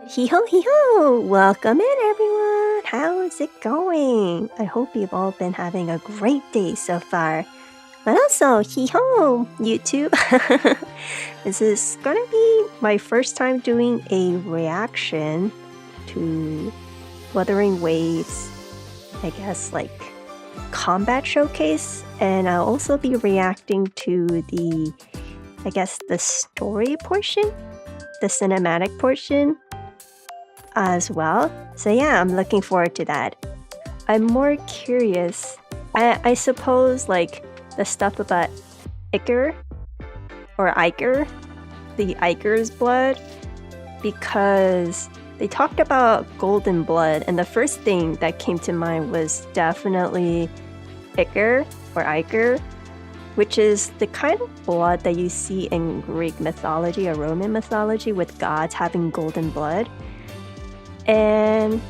Hee ho! Welcome in, everyone! How's it going? I hope you've all been having a great day so far. But also, hee ho, YouTube! This is gonna be my first time doing a reaction to Wuthering Waves, I guess, like combat showcase, and I'll also be reacting to the, I guess, the story portion, the cinematic portion as well. So yeah, I'm looking forward to that. I'm more curious. I suppose like the stuff about Iker or Iker, the Iker's blood, because they talked about golden blood, and the first thing that came to mind was definitely Iker or Iker, which is the kind of blood that you see in Greek mythology or Roman mythology with gods having golden blood. And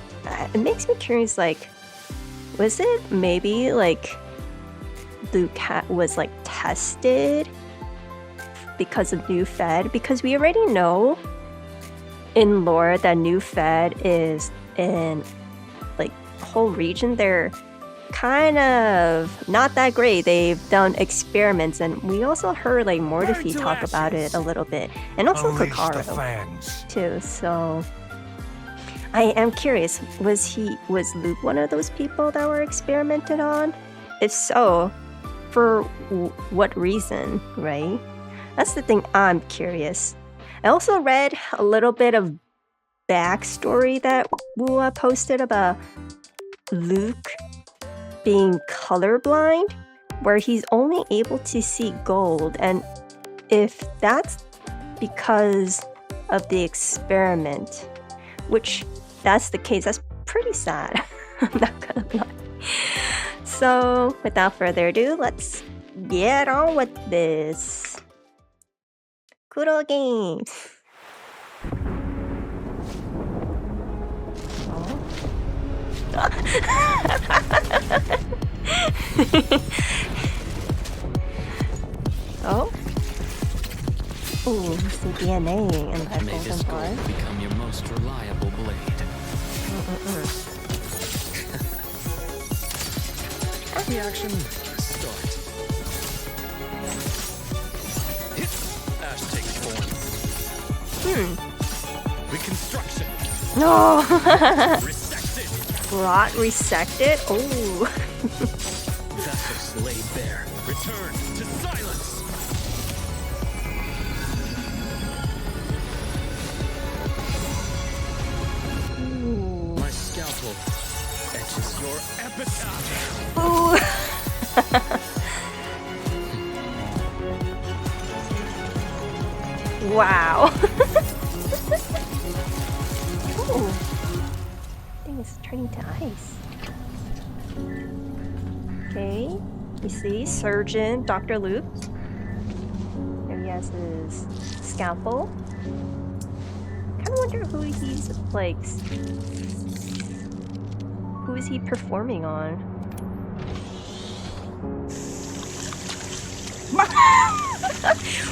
it makes me curious, like, was it maybe like Luke was like tested because of New Fed? Because we already know in lore that New Fed is in like the whole region. They're kind of not that great. They've done experiments, and we also heard like Mortifi talk about it a little bit, and also Kokaro too. So I am curious, was Luke one of those people that were experimented on? If so, for what reason, right? That's the thing I'm curious. I also read a little bit of backstory that Wua posted about Luke being colorblind, where he's only able to see gold, and if that's because of the experiment, which that's the case, that's pretty sad. I'm not gonna lie. So without further ado, let's get on with this. Kuro games. Oh. Ooh, some DNA in that golden blood. Become your most reliable blade. Reaction start. Ash takes form. Reconstruction. No. Resected. Rot resected. Oh. Vessels laid bare. Return to silence. My scalpel etches your epitaph. Ooh. Wow. Ooh. Thing is turning to ice. Okay. You see, surgeon Dr. Luke. There he has his scalpel. Kind of wonder who he's like. Who is he performing on?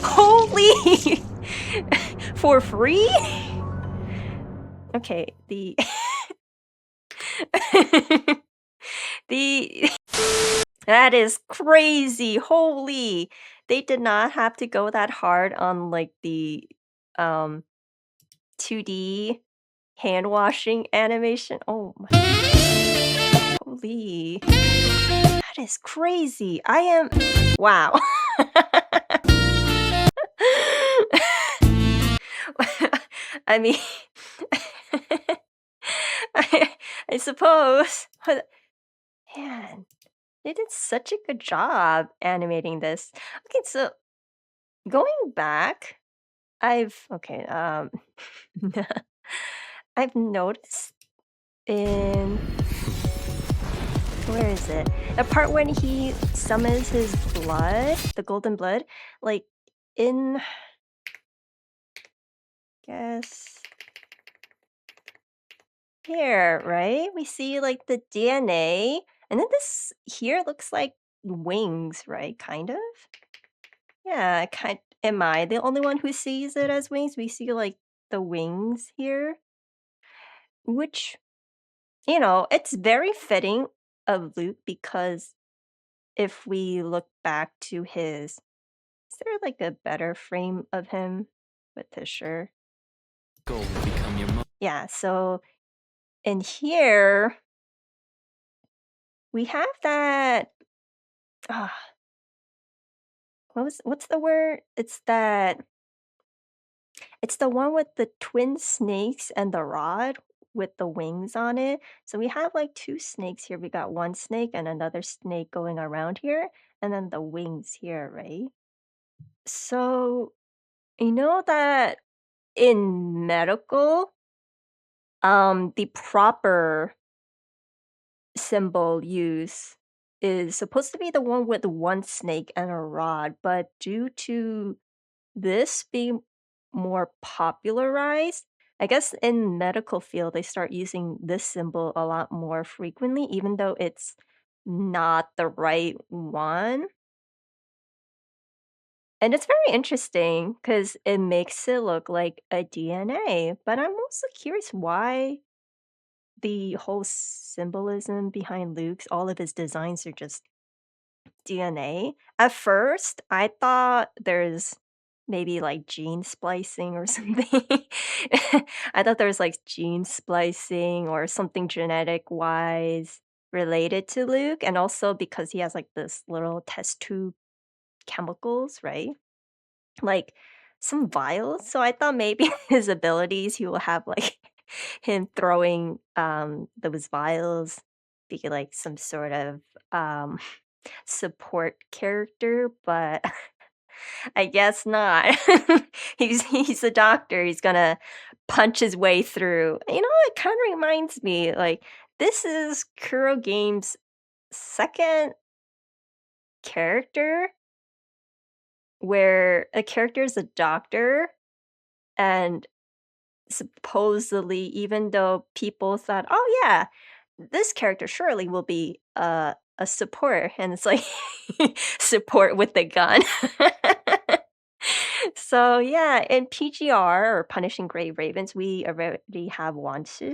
Holy! For free? Okay, the that is crazy. Holy! They did not have to go that hard on like the 2D hand washing animation. Oh my. Holy. That is crazy. I am wow. I mean I suppose, but man, they did such a good job animating this. Okay, so going back, I've noticed in where is it? The part when he summons his blood, the golden blood, like in guess here, right? We see like the DNA, and then this here looks like wings, right? Kind of. Yeah, am I the only one who sees it as wings? We see like the wings here. which, you know, it's very fitting of Luke because if we look back to his, is there like a better frame of him with his shirt? Goal will become your Yeah, so in here we have that. Ah, what's the word? It's the one with the twin snakes and the rod with the wings on it. So we have like two snakes here. We got one snake and another snake going around here, and then the wings here, right? So you know that in medical, the proper symbol use is supposed to be the one with one snake and a rod, but due to this being more popularized, I guess in medical field they start using this symbol a lot more frequently, even though it's not the right one. And it's very interesting because it makes it look like a DNA. But I'm also curious why the whole symbolism behind Luke's, all of his designs are just DNA. At first, I thought there's maybe like gene splicing or something. I thought there was like gene splicing or something genetic wise related to Luke. And also because he has like this little test tube chemicals, right? Like some vials. So I thought maybe his abilities, he will have like him throwing those vials be like some sort of um support character, but I guess not. He's a doctor. He's gonna punch his way through. You know, it kind of reminds me like this is Kuro Game's second character where a character is a doctor and supposedly even though people thought, "Oh yeah, this character surely will be a support," and it's like support with the gun. So yeah, in PGR or Punishing Gray Ravens, we already have Wansu,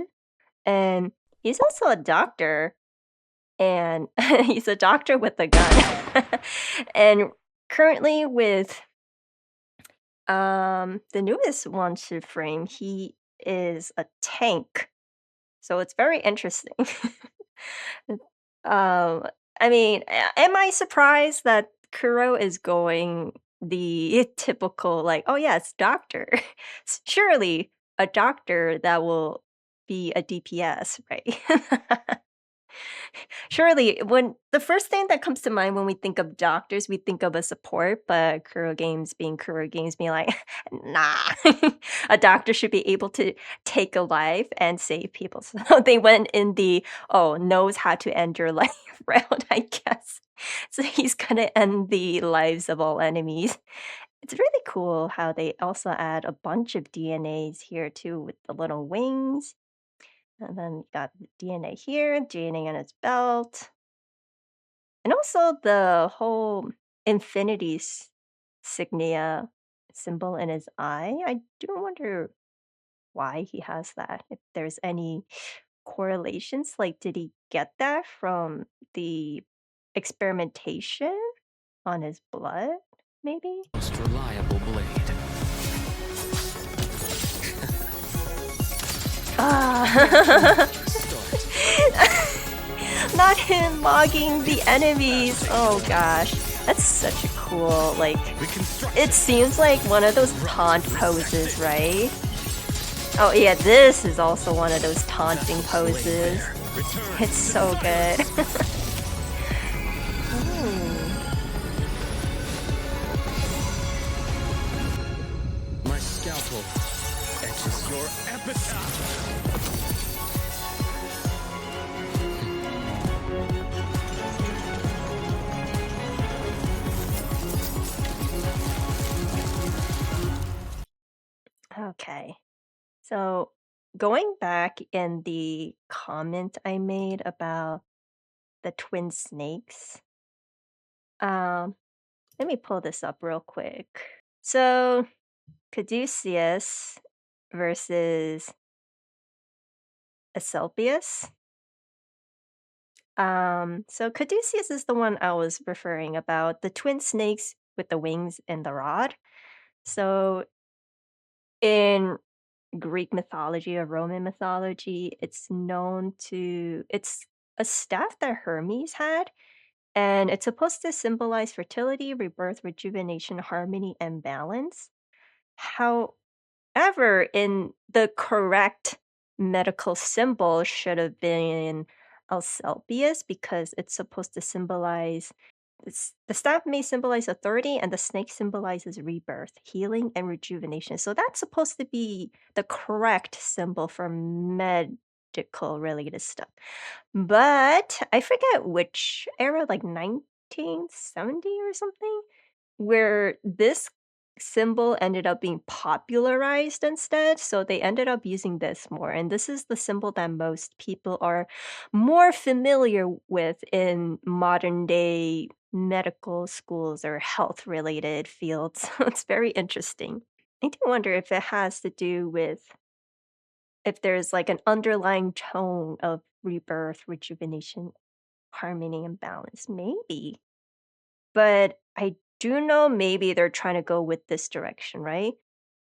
and he's also a doctor, and he's a doctor with a gun. And currently with the newest Wansu frame, he is a tank. So it's very interesting. Um, I mean, am I surprised that Kuro is going the typical, like, oh, yeah, it's doctor. Surely a doctor that will be a DPS, right? Surely, when the first thing that comes to mind when we think of doctors, we think of a support, but Kuro Games being Kuro Games being like, nah, a doctor should be able to take a life and save people. So they went in the, oh, knows how to end your life route, I guess. So he's gonna end the lives of all enemies. It's really cool how they also add a bunch of DNAs here too with the little wings. And then you got the DNA here, DNA on its belt. And also the whole infinity signia symbol in his eye. I do wonder why he has that. If there's any correlations, like did he get that from the experimentation on his blood? Maybe. most reliable blade. Ah, Start. not him mogging the enemies. Oh gosh, that's such a cool like. Reconstruction. It seems like one of those taunt poses, right? Oh yeah, this is also one of those taunting poses. Return. It's so good. Ooh. My scalpel etches your epitaph. Okay, so going back in the comment I made about the twin snakes, um, let me pull this up real quick. So Caduceus versus Asclepius. So Caduceus is the one I was referring about, the twin snakes with the wings and the rod. So in Greek mythology or Roman mythology, it's a staff that Hermes had, and it's supposed to symbolize fertility, rebirth, rejuvenation, harmony, and balance. However, in the correct medical symbol should have been Asclepius because it's supposed to symbolize the staff may symbolize authority and the snake symbolizes rebirth, healing, and rejuvenation. So that's supposed to be the correct symbol for medical related stuff. But I forget which era, like 1970 or something, where this symbol ended up being popularized instead. So they ended up using this more. And this is the symbol that most people are more familiar with in modern day medical schools or health related fields. So it's very interesting. I do wonder if it has to do with if there's like an underlying tone of rebirth, rejuvenation, harmony, and balance. Maybe. But I do know maybe they're trying to go with this direction, right?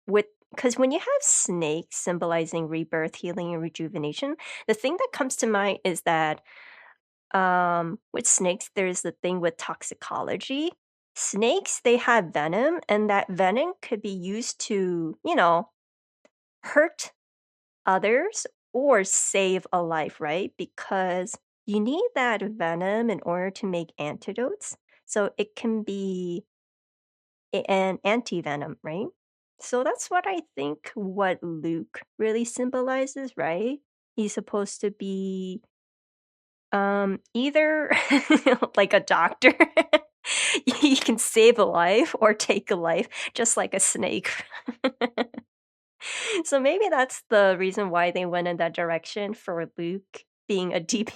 With because when you have snakes symbolizing rebirth, healing, and rejuvenation, the thing that comes to mind is that with snakes, there's the thing with toxicology. Snakes, they have venom, and that venom could be used to, hurt others or save a life, right? Because you need that venom in order to make antidotes. So it can be an anti-venom, right? So that's what I think what Luke really symbolizes, right? He's supposed to be either like a doctor. He can save a life or take a life just like a snake. So maybe that's the reason why they went in that direction for Luke being a DP.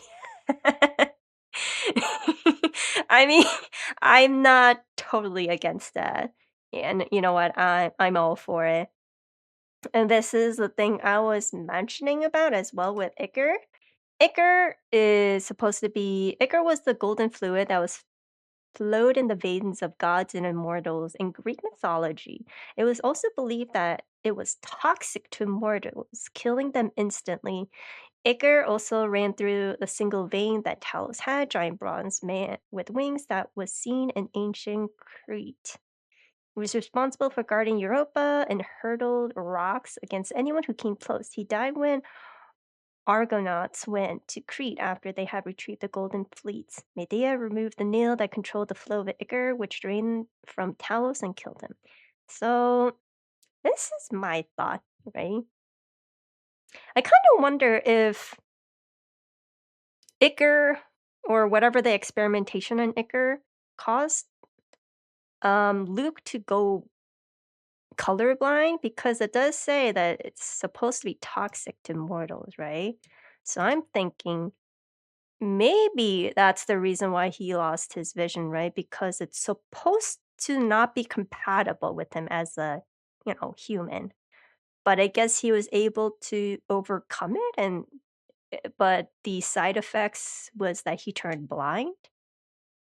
I mean, I'm not totally against that. And you know what? I'm all for it. And this is the thing I was mentioning about as well with Icar. Icar was the golden fluid that was flowed in the veins of gods and immortals in Greek mythology. It was also believed that it was toxic to mortals, killing them instantly. Icar also ran through the single vein that Talos had, giant bronze man with wings that was seen in ancient Crete. He was responsible for guarding Europa and hurled rocks against anyone who came close. He died when Argonauts went to Crete after they had retrieved the golden fleets. Medea removed the nail that controlled the flow of Icar, which drained from Talos and killed him. So, this is my thought, right? I kind of wonder if Icar or whatever the experimentation on Icar caused Luke to go colorblind because it does say that it's supposed to be toxic to mortals, right? So I'm thinking maybe that's the reason why he lost his vision, right? Because it's supposed to not be compatible with him as a, human. But I guess he was able to overcome it but the side effects was that he turned blind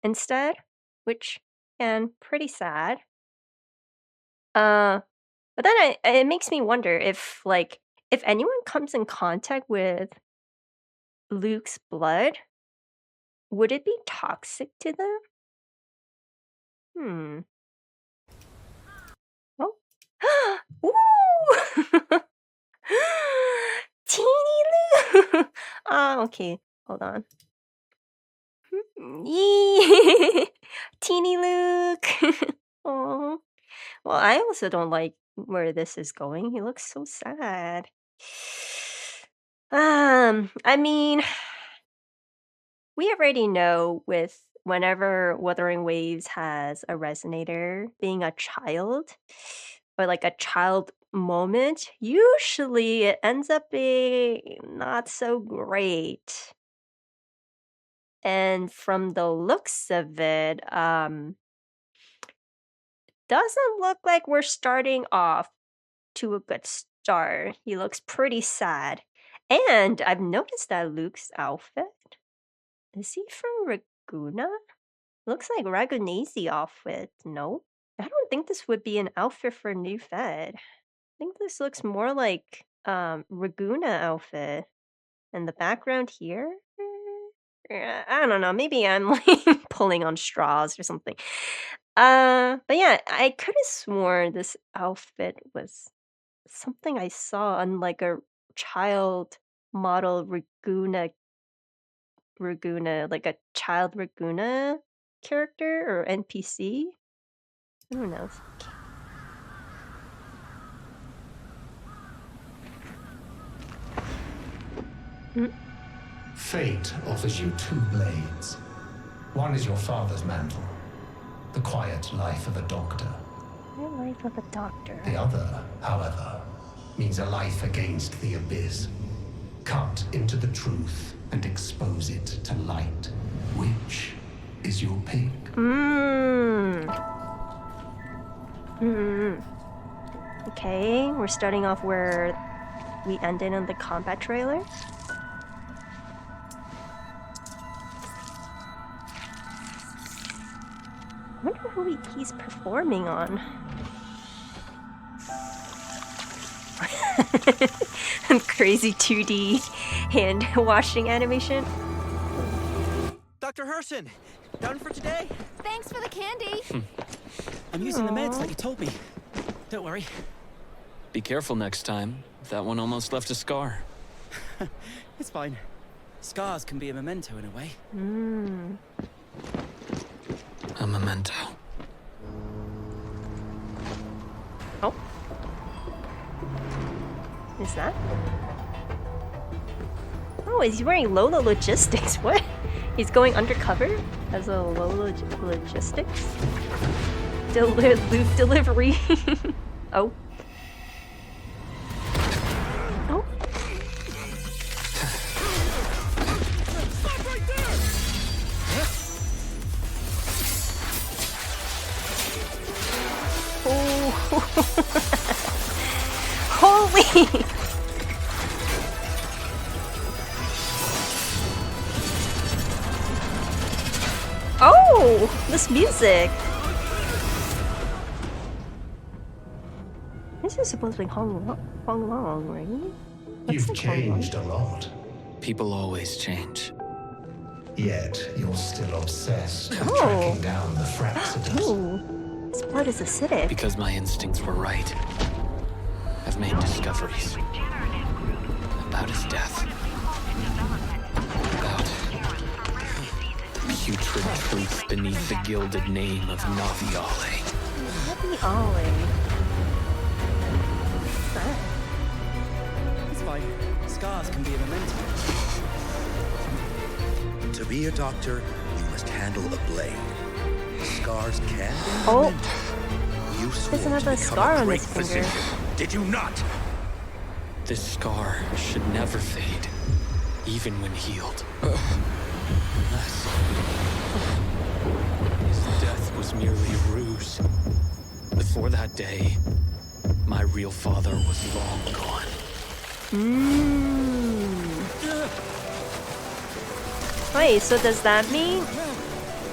instead, which and pretty sad. Uh but then it makes me wonder if anyone comes in contact with Luke's blood, would it be toxic to them? Hmm. Oh. Ooh! Teeny Luke! Okay. Hold on. Yee! Teeny Luke! Oh. Well, I also don't like where this is going. He looks so sad. I mean, we already know with whenever Wuthering Waves has a resonator, being a child or like a child moment, usually it ends up being not so great. And from the looks of it, doesn't look like we're starting off to a good start. He looks pretty sad. And I've noticed that Luke's outfit. Is he from Raguna? Looks like Ragunasi outfit. No? I don't think this would be an outfit for new Fed. I think this looks more like Raguna outfit. And the background here? I don't know. Maybe I'm like pulling on straws or something. But yeah, I could have sworn this outfit was something I saw on like a child model Raguna, like a child Raguna character or NPC. Who knows? Fate offers you two blades. One is your father's mantle, the quiet life of a doctor. The life of a doctor. The other, however, means a life against the abyss. Cut into the truth and expose it to light. Which is your pick? Okay, we're starting off where we ended on the combat trailer. I wonder who he's performing on. Crazy 2D hand washing animation. Dr. Herssen, done for today? Thanks for the candy. I'm using the meds like you told me. Don't worry. Be careful next time. That one almost left a scar. It's fine. Scars can be a memento in a way. A memento. Oh. Is that? Oh, he's wearing Lola Logistics. What? He's going undercover as a Lola Logistics? Loot delivery. Oh. Oh. Stop right there! Oh. Holy. Oh, this music. This is supposed to be Hong Long, right? What's You've like Hong Long? changed a lot. People always change. Yet you're still obsessed with Oh. tracking down the Fraxiters. Ooh, this blood is acidic. Because my instincts were right. I've made discoveries. About his death. About the putrid truth beneath the gilded name of Naviale. Happy Ollie. What's that? It's fine. Scars can be a memento. To be a doctor, you must handle a blade. Scars can be Oh, You swore doesn't have to a become scar on great his finger. physician, did you not? This scar should never fade, even when healed. Unless his death was merely a ruse. Before that day, my real father was long gone. Wait, so does that mean...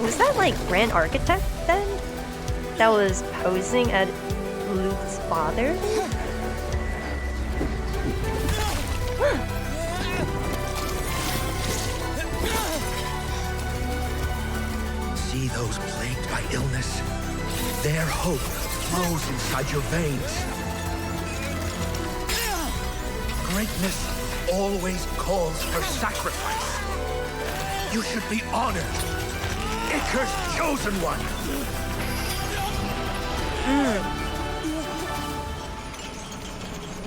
Was that like Grand Architect then? That was posing at Luke's father? See those plagued by illness? Their hope flows inside your veins. Greatness always calls for sacrifice. You should be honored. Icar's chosen one.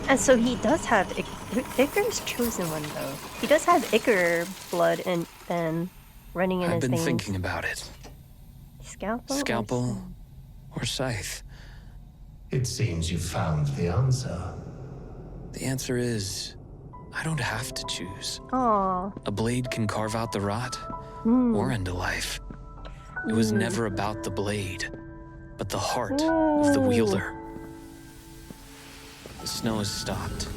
And so he does have Icar's chosen one though. He does have Icar blood and then running in I've his been veins. thinking about it. Scalpel? or Scalpel or scythe? It seems you've found the answer. The answer is, I don't have to choose. Aw. A blade can carve out the rot or end a life. It was never about the blade, but the heart of the wielder. The snow has stopped.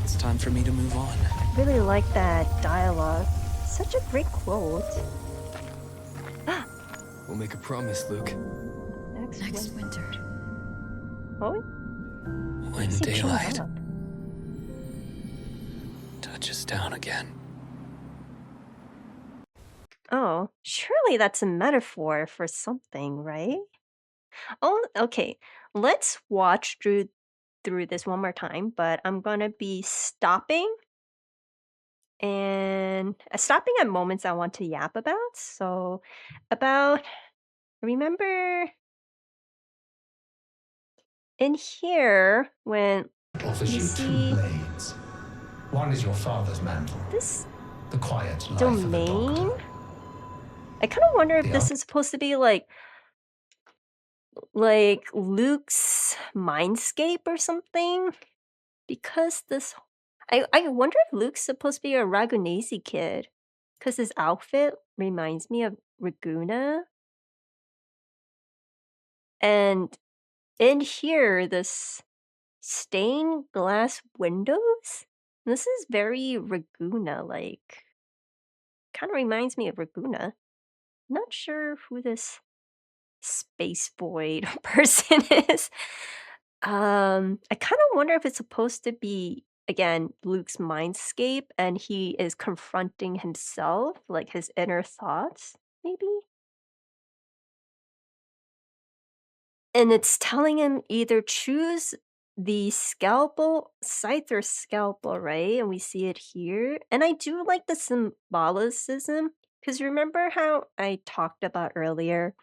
It's it's time for me to move on. I really like that dialogue. Such a great quote. We'll make a promise, Luke. Next winter. Oh, When is he chained daylight up? touches down again. Oh, surely that's a metaphor for something, right? Oh, okay. Let's watch through this one more time, but I'm gonna be stopping and stopping at moments I want to yap about. So, about remember in here when Offers you you see two blades. One is your father's mantle, this the quiet life of a domain, doctor. I kind of wonder if The this other- is supposed to be like Luke's mindscape or something, because this I wonder if Luke's supposed to be a Ragunasi kid, because his outfit reminds me of Raguna. And in here, this stained glass windows, this is very Raguna like. Kind of reminds me of Raguna. Not sure who this space void person is. I kind of wonder if it's supposed to be again Luke's mindscape and he is confronting himself, like his inner thoughts, maybe. And it's telling him either choose the scalpel, scythe or scalpel, right? And we see it here. And I do like the symbolicism because remember how I talked about earlier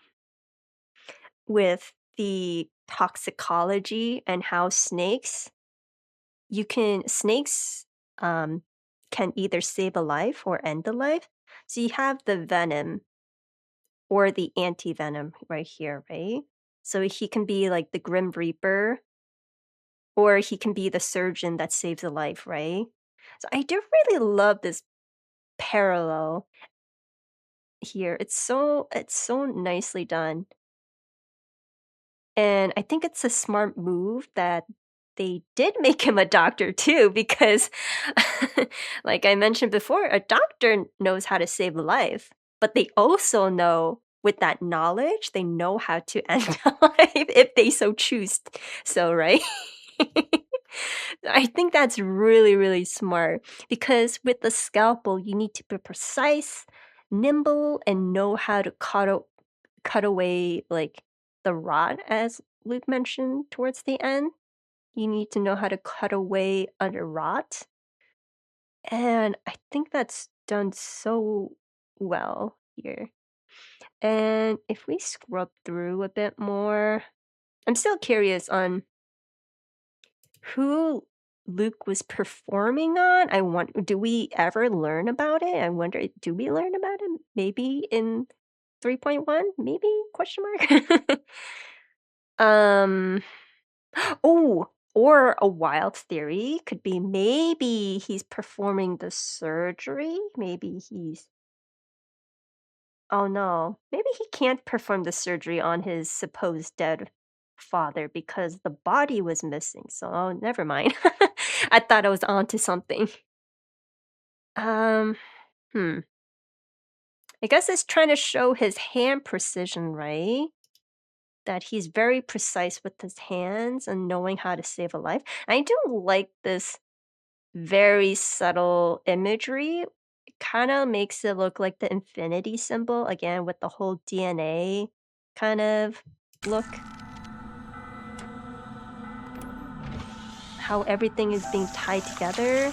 with the toxicology and how snakes can either save a life or end a life. So you have the venom or the anti-venom right here, right? So he can be like the Grim Reaper or he can be the surgeon that saves a life, right? So I do really love this parallel here. It's so nicely done. And I think it's a smart move that they did make him a doctor too, because like I mentioned before, a doctor knows how to save a life, but they also know with that knowledge, they know how to end a life if they so choose. So, right? I think that's really, really smart because with the scalpel, you need to be precise, nimble, and know how to cut away like the rod, as Luke mentioned towards the end. You need to know how to cut away under rot. And I think that's done so well here. And if we scrub through a bit more, I'm still curious on who Luke was performing on. Do we ever learn about it? I wonder, do we learn about it? Maybe in 3.1? Maybe? Question mark. um Oh, or a wild theory could be maybe he's performing the surgery. Maybe he's. Oh no, maybe he can't perform the surgery on his supposed dead father because the body was missing. So, oh, never mind. I thought I was onto something. Um, hmm. I guess it's trying to show his hand precision, right? That he's very precise with his hands and knowing how to save a life. I do like this very subtle imagery. It kind of makes it look like the infinity symbol again with the whole DNA kind of look. How everything is being tied together.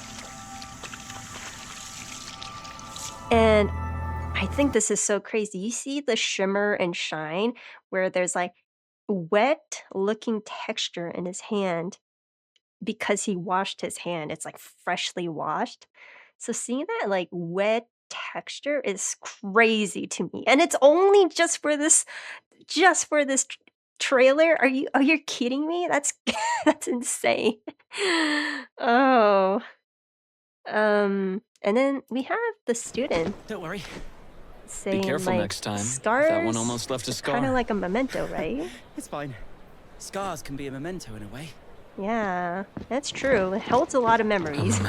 And I think this is so crazy. You see the shimmer and shine where there's like wet looking texture in his hand because he washed his hand. It's like freshly washed. So seeing that like wet texture is crazy to me. And it's only just for this trailer. Are you kidding me? That's that's insane. Oh. And then we have the student Don't worry. saying Be careful like next time. scars. That one almost left a scar. Kind of like a memento, right? It's fine. Scars can be a memento in a way. Yeah, that's true. It holds a lot of memories.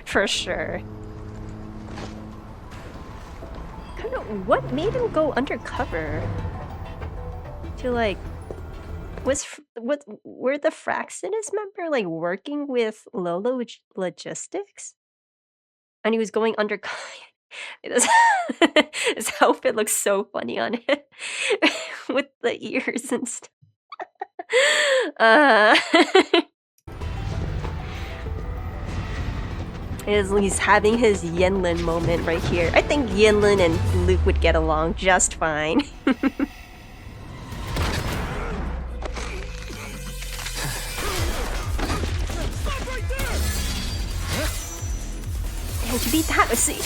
For sure. Kind of, what made him go undercover? To like, were the Fraxinus member like working with Lolo Logistics? And he was going undercover. His outfit looks so funny on it with the ears and stuff. He's having his Yenlin moment right here. I think Yenlin and Luke would get along just fine. And to be that, see,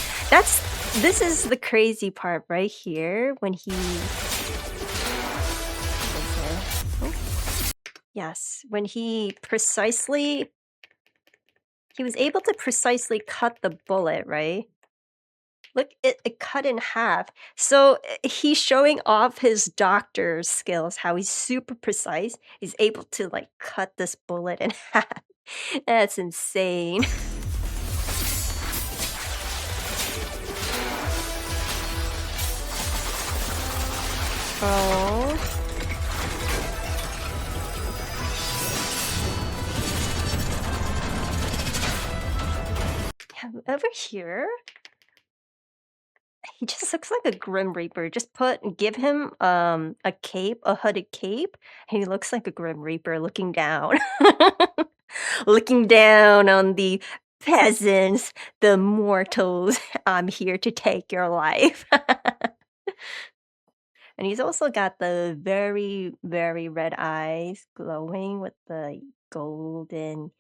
this is the crazy part right here when he. Yes, when he was able to precisely cut the bullet, right? Look, it cut in half. So he's showing off his doctor's skills, how he's super precise. He's able to like cut this bullet in half. That's insane. Oh. Yeah, over here, he just looks like a Grim Reaper. Just give him a cape, a hooded cape, and he looks like a Grim Reaper looking down. Looking down on the peasants, the mortals. I'm here to take your life. And he's also got the very, very red eyes glowing with the golden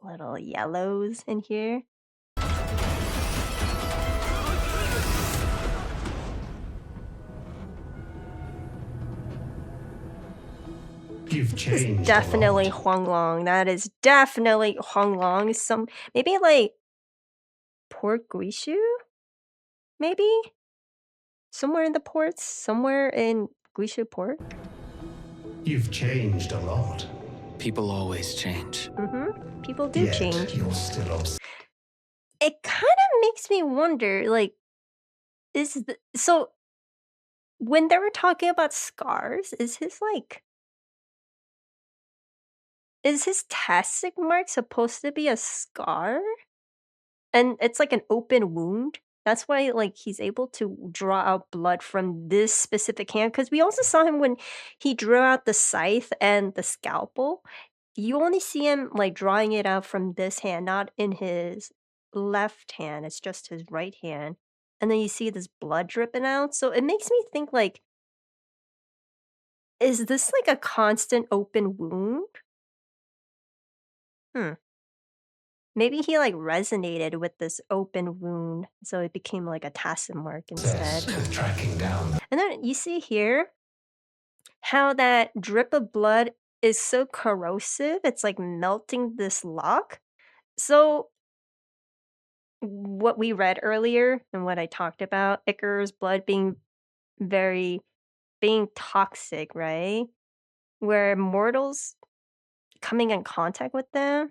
little yellows in here. You've changed. Definitely Huanglong. That is definitely Huanglong. Maybe like Port Guishu? Maybe? Somewhere in the ports? Somewhere in Guishu Port? You've changed a lot. People always change. People do Yet change. You're still It kind of makes me wonder, like, so when they were talking about scars, is his Tastic mark supposed to be a scar? And it's like an open wound. That's why like he's able to draw out blood from this specific hand. Because we also saw him when he drew out the scythe and the scalpel. You only see him like drawing it out from this hand, not in his left hand. It's just his right hand. And then you see this blood dripping out. So it makes me think like, is this like a constant open wound? Maybe he like resonated with this open wound, so it became like a tacit mark instead. tracking down. And then you see here how that drip of blood is so corrosive. It's like melting this lock. So what we read earlier and what I talked about, Icarus blood being toxic, right? Where mortals coming in contact with them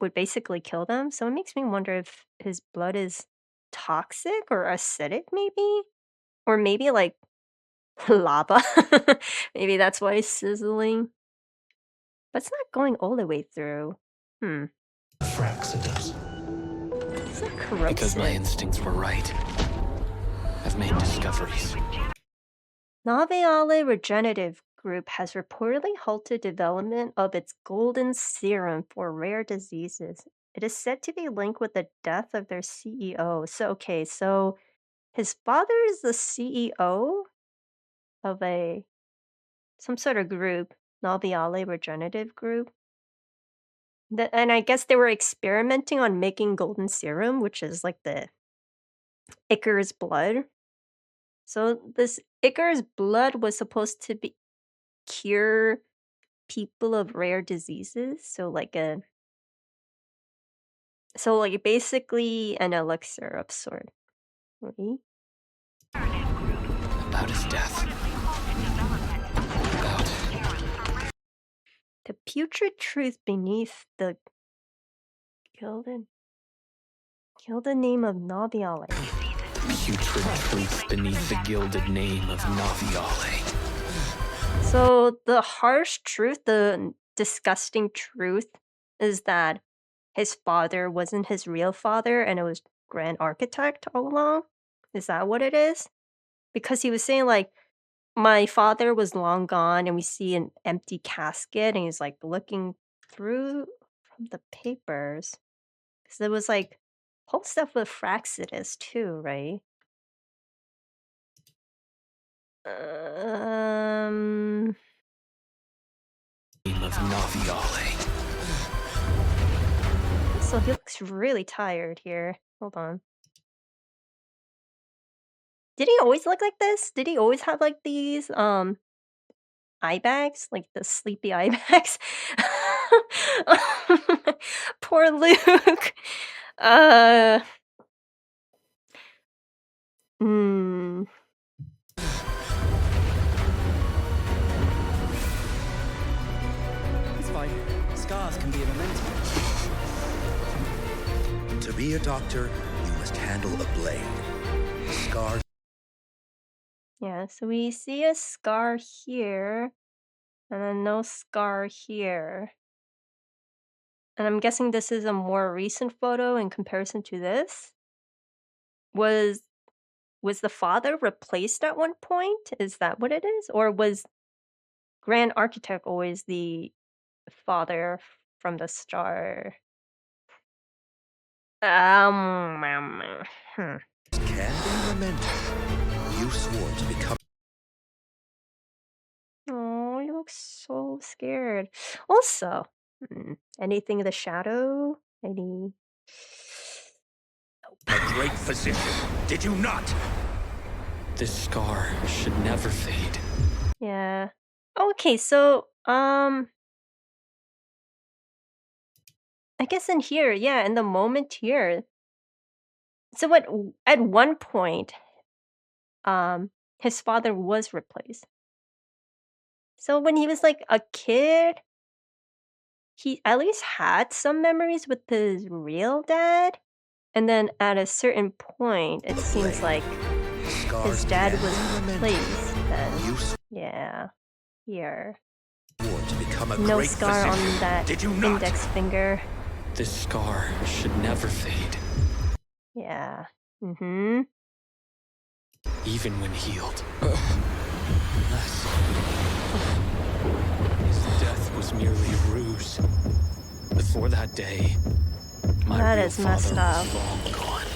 would basically kill them. So it makes me wonder if his blood is toxic or acidic, maybe? Or maybe like lava. Maybe that's why it's sizzling. But it's not going all the way through. Fraxinus. It's not corrosive. Because my instincts were right. I've made discoveries. Naviale Regenerative Group has reportedly halted development of its golden serum for rare diseases. It is said to be linked with the death of their CEO. So his father is the CEO of some sort of group, Naviale Regenerative Group. And I guess they were experimenting on making golden serum, which is like the Icarus blood. So this Icarus blood was supposed to cure people of rare diseases. So basically an elixir of sort. Right? About his death. The putrid truth beneath the gilded name of Naviale. Putrid truth beneath the gilded name of Naviale. So the harsh truth, the disgusting truth, is that his father wasn't his real father and it was Grand Architect all along? Is that what it is? Because he was saying, like, my father was long gone, and we see an empty casket, and he's like looking through from the papers. Because there was like whole stuff with Fraxidus too, right? Name of Naviale. So he looks really tired here. Hold on. Did he always look like this? Did he always have like these eye bags? Like the sleepy eye bags? Poor Luke. Hmm. It's fine. Scars can be a memento. To be a doctor, you must handle a blade. Scars. Yeah, so we see a scar here, and then no scar here. And I'm guessing this is a more recent photo in comparison to this. Was the father replaced at one point? Is that what it is? Or was Grand Architect always the father from the start? Hmm. Can be memento. You swore to become. Oh, he looks so scared. Also, anything in the shadow? Any? A great physician, did you not? This scar should never fade. Yeah. Okay, so I guess in here, yeah, in the moment here. So at one point, his father was replaced. So when he was like a kid, he at least had some memories with his real dad. And then at a certain point, it seems like his dad was replaced then. Yeah. Here. To become a No great scar on physician. that Did you not? index finger. This scar should never fade. Yeah. Mm-hmm. Even when healed. His death was merely a ruse. Before that day, my That real is messed father up. was long gone.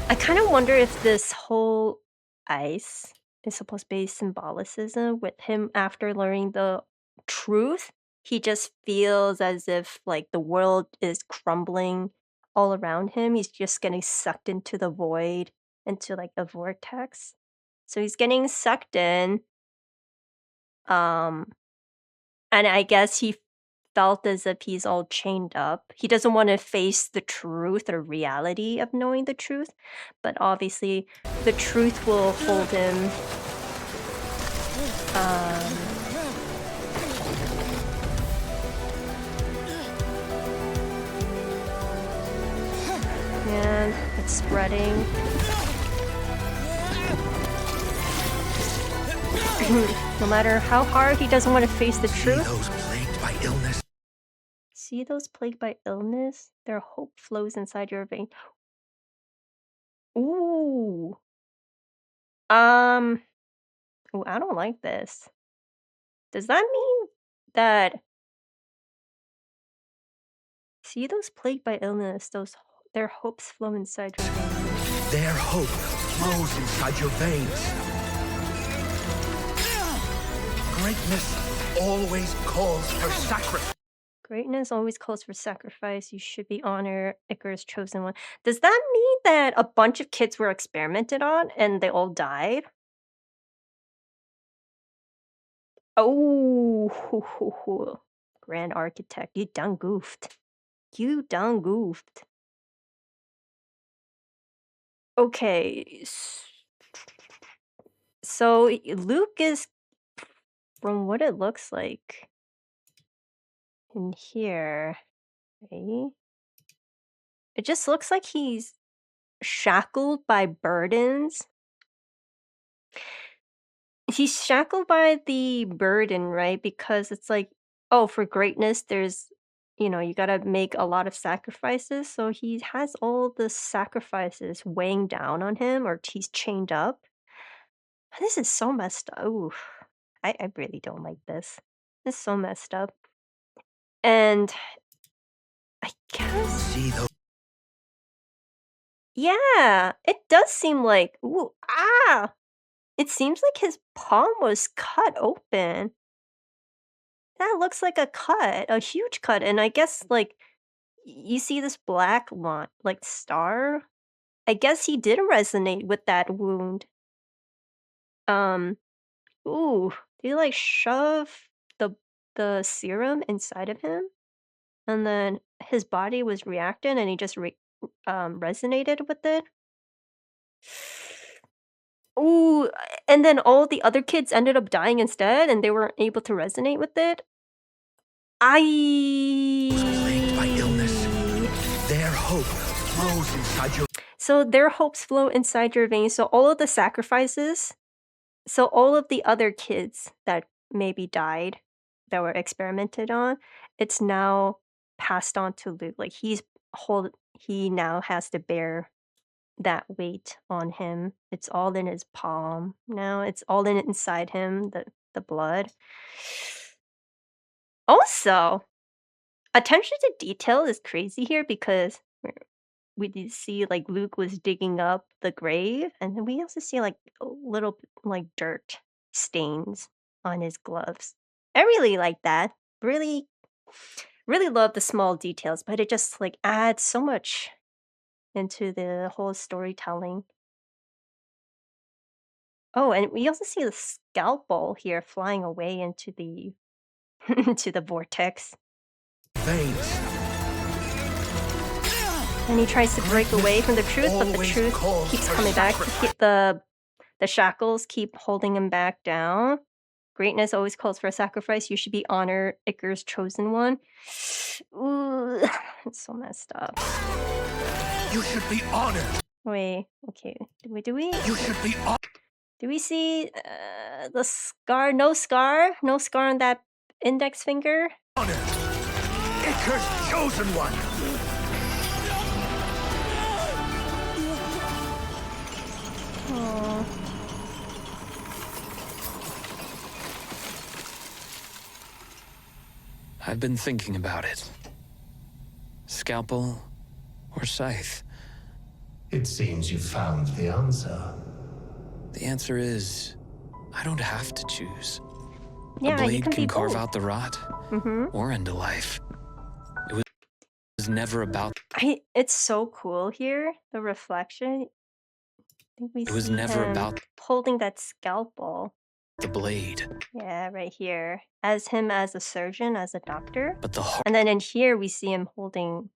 I kind of wonder if this whole ice is supposed to be symbolicism with him after learning the truth. He just feels as if like the world is crumbling all around him. He's just getting sucked into the void, into like a vortex. So he's getting sucked in. Um, and I guess he felt as if he's all chained up. He doesn't want to face the truth or reality of knowing the truth, but obviously the truth will hold him. And it's spreading. No matter how hard he doesn't want to face the See truth. those plagued by illness. See those plagued by illness? Their hope flows inside your vein. Ooh. Ooh, I don't like this. Does that mean that see those plagued by illness, their hopes flow inside your veins? Their hope flows inside your veins. Greatness always calls for sacrifice. Greatness always calls for sacrifice. You should be honored. Icarus chosen one. Does that mean that a bunch of kids were experimented on and they all died? Oh, Grand Architect, you done goofed. You done goofed. Okay. So Luke is, from what it looks like, in here, right? It just looks like he's shackled by burdens. He's shackled by the burden, right? Because it's like, oh, for greatness, there's, you gotta make a lot of sacrifices. So he has all the sacrifices weighing down on him, or he's chained up. This is so messed up. Ooh, I really don't like this. This is so messed up. And I guess, See those yeah, it does seem like, ooh, ah! It seems like his palm was cut open. That looks like a cut, a huge cut, and I guess, like, you see this black line, like, star? I guess he did resonate with that wound. Um, ooh, they, like, shove the serum inside of him, and then his body was reacting, and he just resonated with it. Ooh, and then all the other kids ended up dying instead, and they weren't able to resonate with it? plagued by illness, their hope flows inside your So their hopes flow inside your veins. So all of the sacrifices, so all of the other kids that maybe died, that were experimented on, it's now passed on to Luke. Like he now has to bear that weight on him. It's all in his palm now. It's all inside him, the blood. Also, attention to detail is crazy here because we did see like Luke was digging up the grave, and then we also see like a little like dirt stains on his gloves. I really like that. Really, really love the small details, but it just like adds so much into the whole storytelling. Oh, and we also see the scalpel here flying away into the into the vortex. veins. And he tries to break away from the truth, but the Always truth calls keeps for coming back. sacrifice. The shackles keep holding him back down. Greatness always calls for a sacrifice. You should be honored, Icar's chosen one. Ooh, it's so messed up. You should be honored. Wait, okay. You should be Do we see the scar? No scar? No scar on that index finger? honored. Icar's chosen one. Aw. I've been thinking about it. Scalpel or scythe? It seems you found the answer. The answer is, I don't have to choose. Yeah, a you blade can be can carve both. out the rot Mm-hmm. or end a life. It was never about It's so cool here, the reflection. I think we It was see never him about holding that scalpel. the blade, Yeah, right here. As him as a surgeon, as a doctor. but the heart. And then in here we see him holding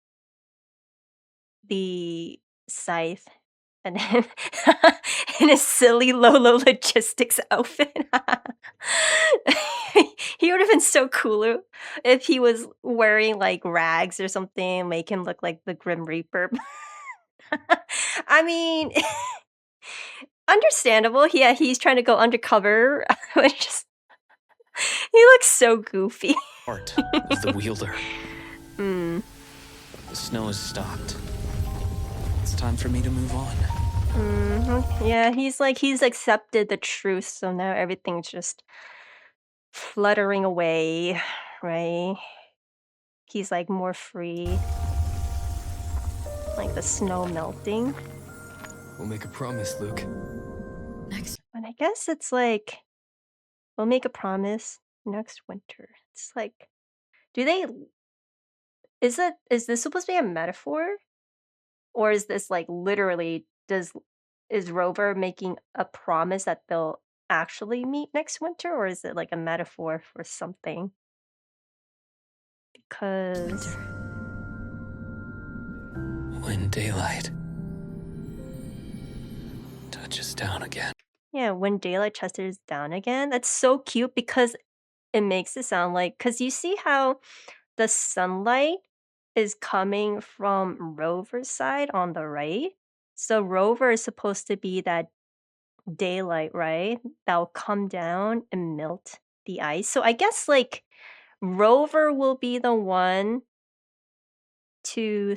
the scythe and him in a silly Lolo Logistics outfit. He would have been so cool if he was wearing like rags or something, make him look like the Grim Reaper. I mean, understandable. Yeah, he's trying to go undercover. It's just he looks so goofy. Heart of the wielder. Mm. The snow has stopped. It's time for me to move on. Yeah, he's accepted the truth, so now everything's just fluttering away, right? He's like more free, like the snow melting. We'll make a promise, Luke. Next. And I guess it's like, we'll make a promise next winter. It's like, is this supposed to be a metaphor? Or is this like literally, is Rover making a promise that they'll actually meet next winter? Or is it like a metaphor for something? Because Winter. When daylight touches down again. yeah, when daylight touches down again, that's so cute because it makes it sound like, because you see how the sunlight is coming from Rover's side on the right. So Rover is supposed to be that daylight, right? That'll come down and melt the ice. So I guess like Rover will be the one to,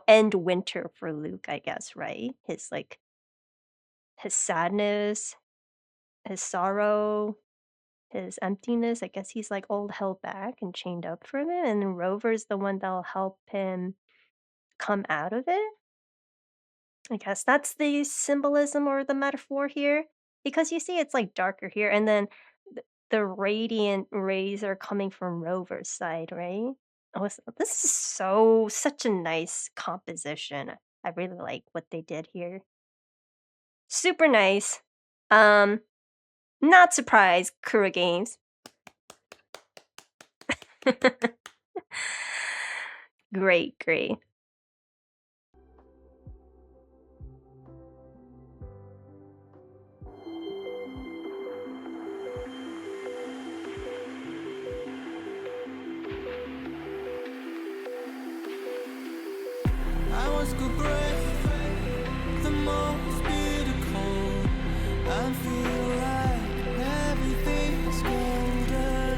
end winter for Luke, I guess, right? His sadness, his sorrow, his emptiness. I guess he's like all held back and chained up for it. And then Rover's the one that'll help him come out of it. I guess that's the symbolism or the metaphor here. Because you see, it's like darker here, and then the radiant rays are coming from Rover's side, right? Oh, this is such a nice composition. I really like what they did here. Super nice. Not surprised, Kura Games. Great. I was good brave, the most beautiful. I feel like everything's golden.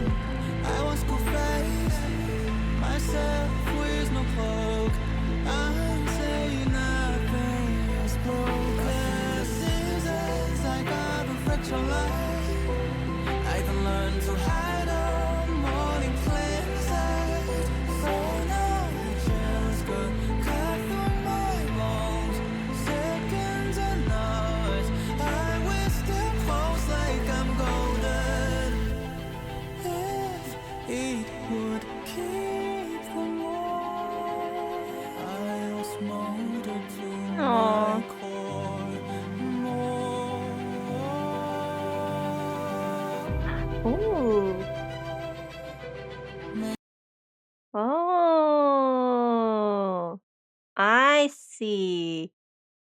I was good faced, myself with no cloak. I'm saying nothing is broken. Seasons I got a fractured light. I can learn to hide on morning cleanser. So now I just got cut through my bones. Seconds and hours, I will still pose like I'm golden. If it would keep them warm, I'll smolder to my core more. Ooh. Oh, I see.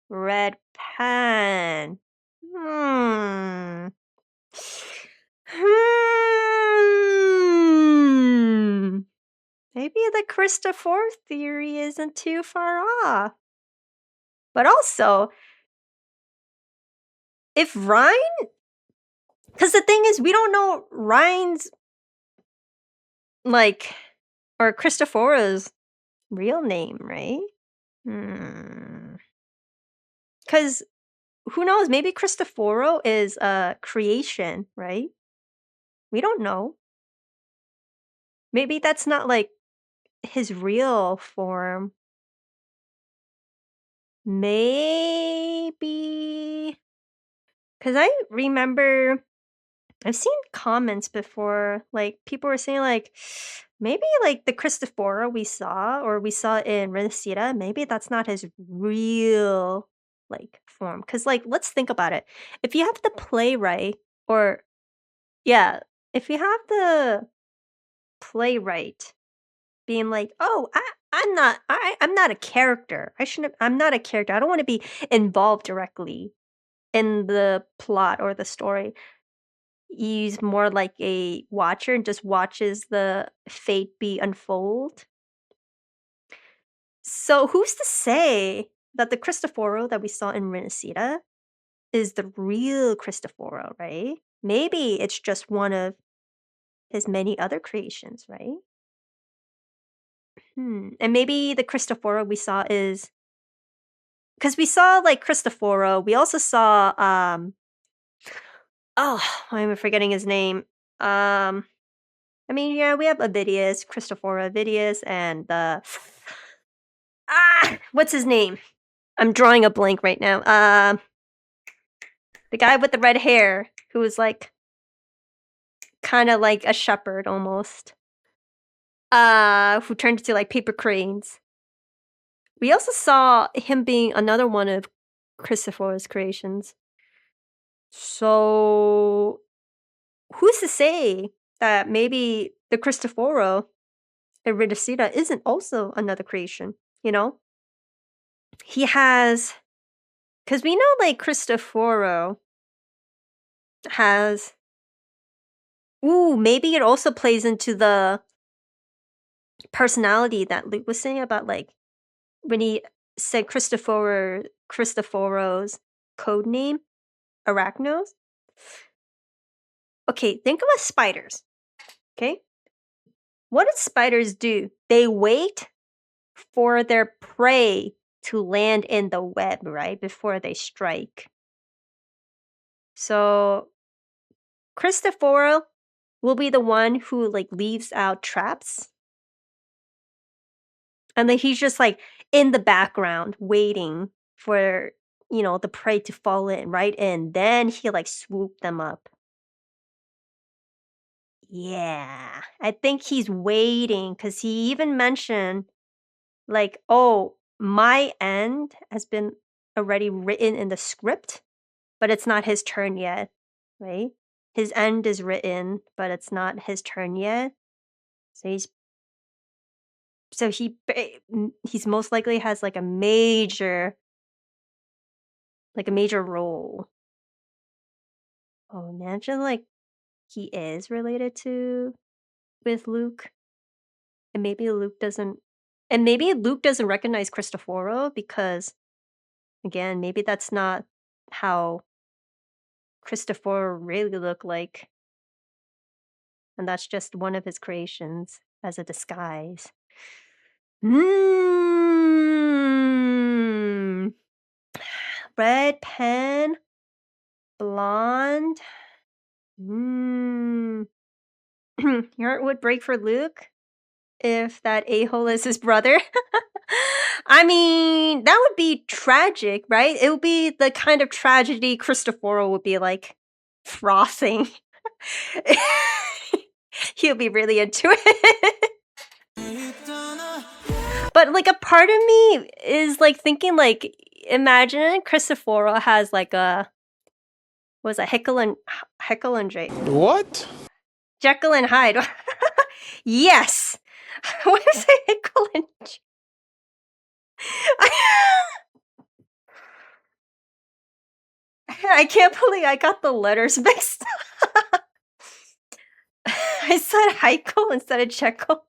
Red pen. Maybe the Christopher theory isn't too far off. But also, if Rein... Because the thing is, we don't know Rein's, or Christophora's real name, right? Because who knows? Maybe Cristoforo is a creation, right? We don't know. Maybe that's not like his real form. Maybe. Because I remember I've seen comments before, like people were saying like maybe like the Cristoforo we saw in Resonator, maybe that's not his real form. Because let's think about it. If you have the playwright, or yeah, if you have the playwright being like, oh, I'm not a character. I'm not a character. I don't want to be involved directly in the plot or the story. He's more like a watcher and just watches the fate be unfold. So who's to say that the Cristoforo that we saw in Renesita is the real Cristoforo, right? Maybe it's just one of his many other creations, right? And maybe the Cristoforo we saw is... Because we saw Cristoforo, we also saw oh, why am I forgetting his name? I mean, yeah, we have Avidius, Cristoforo Avidius, and what's his name? I'm drawing a blank right now. The guy with the red hair, who was kind of like a shepherd almost. Who turned into paper cranes. We also saw him being another one of Cristoforo's creations. So who's to say that maybe the Cristoforo in Renesita isn't also another creation, you know? He has... Because we know Cristoforo has... Ooh, maybe it also plays into the personality that Luke was saying about like when he said Christophero's code name, Arachnos. Okay, think about spiders. Okay? What do spiders do? They wait for their prey to land in the web, right? Before they strike. So Christophoro will be the one who like leaves out traps. And then he's just like in the background waiting for, you know, the prey to fall in, right? And then he like swoop them up. Yeah, I think he's waiting because he even mentioned like, oh, my end has been already written in the script, but it's not his turn yet, right? His end is written, but it's not his turn yet. So he's most likely has like a major role. Oh, imagine like he is related with Luke, and maybe Luke doesn't recognize Cristoforo because, again, maybe that's not how Cristoforo really looked like, and that's just one of his creations as a disguise. Red pen, blonde. Your heart would break for Luke if that a-hole is his brother. I mean, that would be tragic, right? It would be the kind of tragedy Cristoforo would be like frothing. He'll be really into it. But like a part of me is like thinking like, imagine Cristoforo has like a Jekyll and Hyde. What? Jekyll and Hyde. Yes. What is it? Jekyll and I can't believe I got the letters mixed. I said Heiko instead of Jekyll.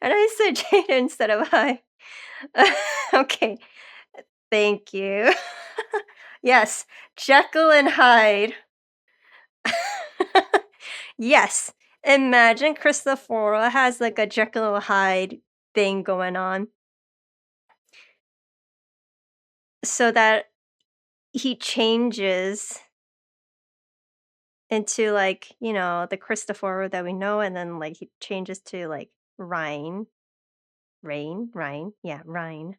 And I said Jada instead of Hyde. Okay. Thank you. Yes. Jekyll and Hyde. Yes. Imagine Cristoforo has like a Jekyll and Hyde thing going on. So that he changes into like, you know, the Cristoforo that we know, and then like he changes to like Rein. Yeah, Rein.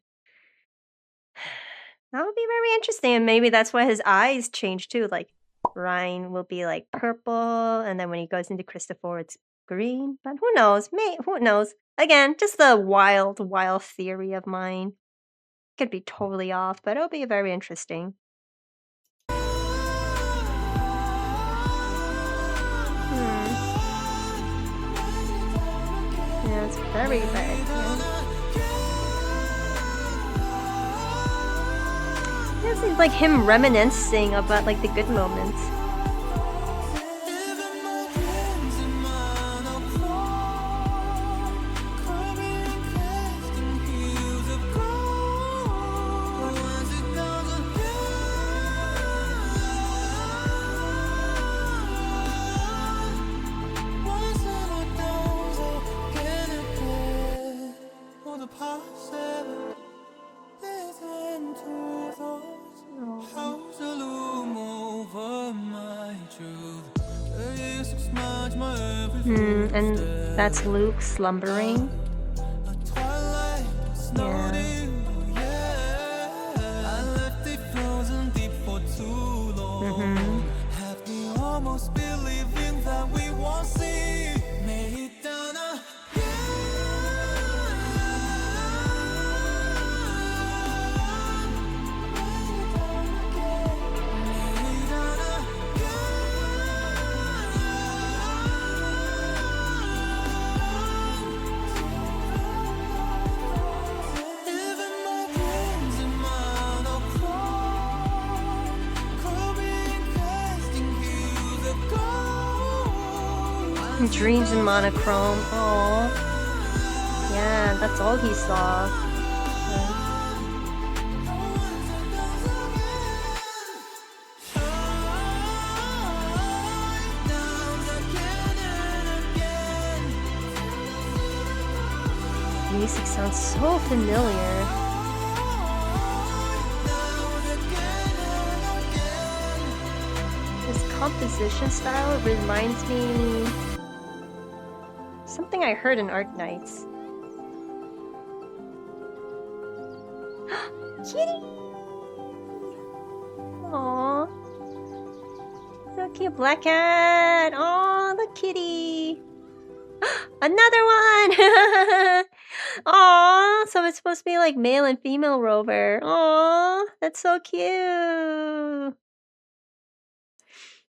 That would be very interesting, and maybe that's why his eyes change too. Like Rein will be like purple, and then when he goes into Cristoforo, it's green. But who knows? Who knows? Again, just a wild theory of mine. Could be totally off, but it'll be very interesting. Yeah, it's very big. Yeah. This is like him reminiscing about like the good moments. And that's Luke slumbering. Dreams in monochrome. Aww. Yeah, that's all he saw. Music sounds so familiar. This composition style reminds me something I heard in Art Nights. Kitty! Aww. So cute, black cat! Aww, the kitty! Another one! Aww, so it's supposed to be like male and female rover. Aww, that's so cute.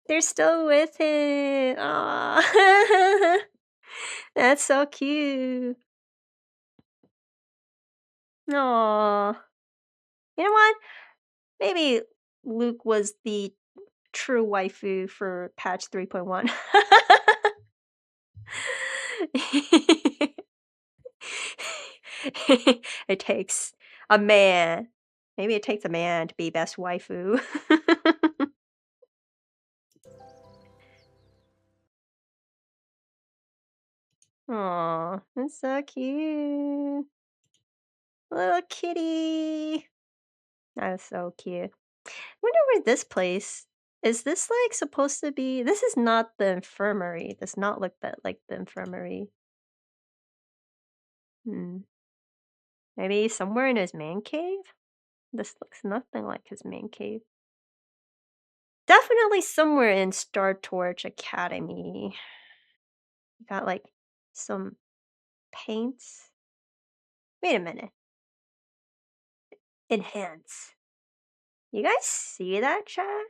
They're still with it. Aww. That's so cute. Aww. You know what? Maybe Luke was the true waifu for patch 3.1. It takes a man. Maybe it takes a man to be best waifu. Aw, that's so cute. Little kitty. That's so cute. Wonder where this place is. This like supposed to be? This is not the infirmary. Does not look like the infirmary. Maybe somewhere in his man cave? This looks nothing like his man cave. Definitely somewhere in Star Torch Academy. Got like some paints. Wait a minute. Enhance. You guys see that, chat?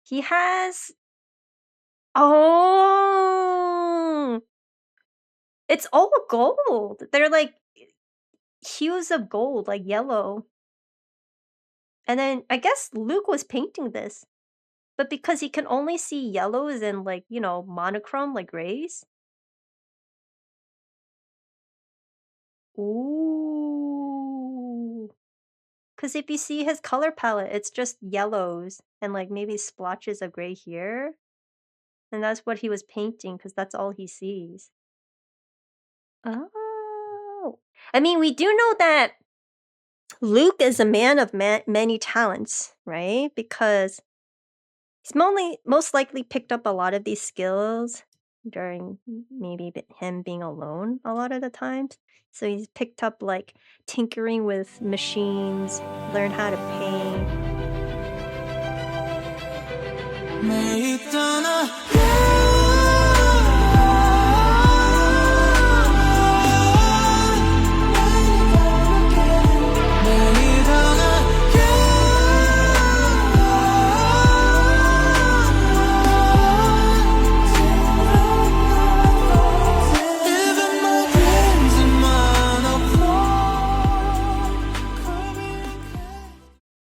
He has... Oh! It's all gold. They're like hues of gold, like yellow. And then I guess Luke was painting this. But because he can only see yellows and like, you know, monochrome like rays. Ooh. Because if you see his color palette, it's just yellows and like maybe splotches of gray here. And that's what he was painting because that's all he sees. Oh. I mean, we do know that Luke is a man of many talents, right? Because he's most likely picked up a lot of these skills during maybe him being alone a lot of the times. So he's picked up like tinkering with machines, learn how to paint.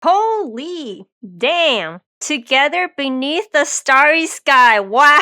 Holy damn! Together beneath the starry sky. Wow!